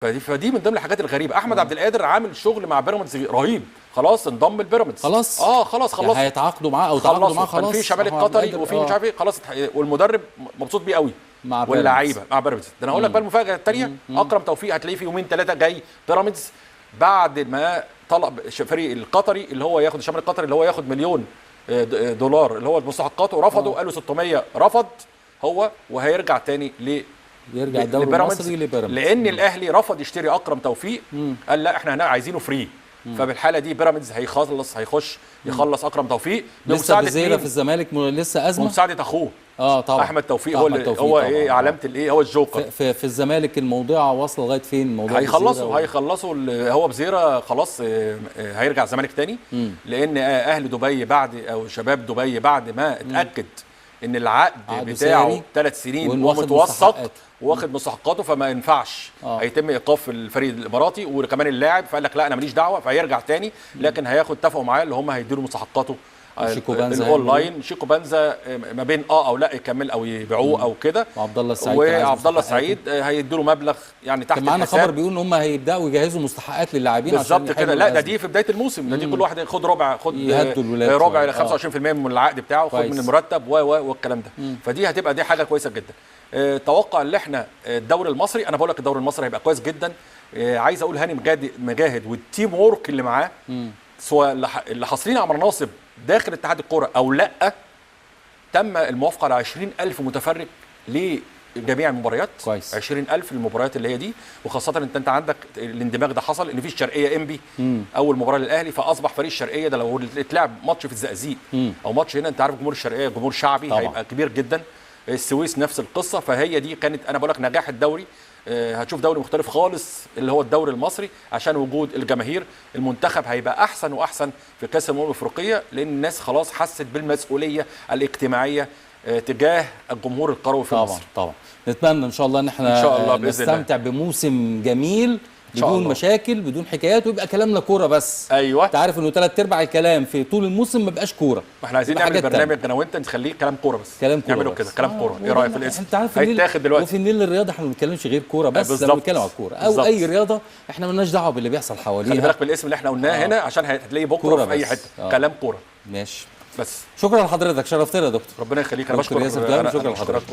فدي من ضمن الحاجات الغريبه. احمد عبد القادر عامل شغل مع بيراميدز رهيب، خلاص انضم لبيراميدز، خلاص خلاص يعني هيتعاقدوا معاه او تعاقدوا معاه خلاص. في شمال القطري وفي مش عارف ايه خلاص، والمدرب مبسوط بيه قوي مع واللعيبه مع بيراميدز. ده انا هقول لك بقى المفاجاه الثانيه، اكرم توفيق هتلاقيه في يومين ثلاثه جاي بيراميدز بعد ما طلب الفريق القطري اللي هو ياخد الشمال القطري اللي هو ياخد مليون دولار اللي هو المستحقات، ورفضوا قالوا 600 رفض هو، وهيرجع تاني يرجع الدوري المصري لبيراميدز، لان الاهلي رفض يشتري اكرم توفيق. قال لا احنا هنا عايزينه فري. فبالحاله دي بيراميدز هيخش يخلص اكرم توفيق لسه بزيرة في الزمالك، لسه ازمه ومساعده اخوه طبعا احمد توفيق. هو ايه علامه الايه، هو الجوكر في الزمالك. الموضوع واصل لغايه فين الموضوع؟ هيخلصوا هو بزيرة خلاص هيرجع الزمالك تاني. لان اهل دبي بعد او شباب دبي بعد ما اتاكد ان العقد بتاعه 3 سنين ومتوثق واخد مستحقاته، فما ينفعش هيتم ايقاف الفريق الاماراتي وكمان اللاعب. فقال لك لا انا ماليش دعوه، فهيرجع تاني. لكن اتفقوا معاه اللي هم هيديروا مستحقاته الاونلاين. شيكو بنزا ما بين او لا يكمل او يبيعوه او كده. وعبد الله السعيد هيدوا له مبلغ يعني تحت الحساب. معانا خبر بيقول ان هم هيبداوا يجهزوا مستحقات للاعبين بالظبط كده. لا ده دي في بدايه الموسم، دي كل واحد خد ربع، خد ربع ل 25% من العقد بتاعه، خد من المرتب والكلام ده. فدي هتبقى دي حاجه كويسه جدا. توقع ان احنا الدوري المصري، انا بقول لك الدوري المصري هيبقى كويس جدا. عايز اقول هاني مجاهد والتيم وورك اللي معاه، سواء اللي حاصلين على مناصب داخل اتحاد الكوره او لا، تم الموافقه على 20,000 متفرج لجميع المباريات. كويس. 20,000 المباريات اللي هي دي، وخاصه انت عندك الاندماج ده حصل ان في الشرقيه انبي اول مباراه للاهلي، فاصبح فريق الشرقيه ده لو اتلعب ماتش في الزقازيق او ماتش هنا، انت عارف جمهور الشرقيه جمهور شعبي طبعا. هيبقى كبير جدا. السويس نفس القصه. فهي دي كانت انا بقول لك نجاح الدوري. هتشوف دوري مختلف خالص اللي هو الدوري المصري عشان وجود الجماهير. المنتخب هيبقى احسن واحسن في كاس الامم الافريقيه، لان الناس خلاص حست بالمسؤوليه الاجتماعيه تجاه الجمهور القروي في مصر. طبعا نتمنى ان شاء الله ان احنا إن شاء الله نستمتع بموسم جميل بدون مشاكل بدون حكايات، ويبقى كلامنا كوره بس. ايوه انت عارف انه 3/4 الكلام في طول الموسم ما بقاش كوره. احنا عايزين نعمل برنامج انا وانت نخليه كلام كوره بس. كلام كوره نعمله كده كلام كوره. ايه رايك في الاسم؟ انت عارف هيتاخد دلوقتي. وفي النيل الرياضه احنا ما بنتكلمش غير كوره بس. لما بنتكلم على الكوره او اي رياضه احنا مالناش دعوه باللي بيحصل حواليها. خلي بالك بالاسم اللي احنا قلناه هنا عشان هتلاقيه بكره في اي حته. كلام كوره. ماشي. بس شكرا لحضرتك، شرفتنا يا دكتور. ربنا يخليك. انا بشكرك. شكرا لحضرتك.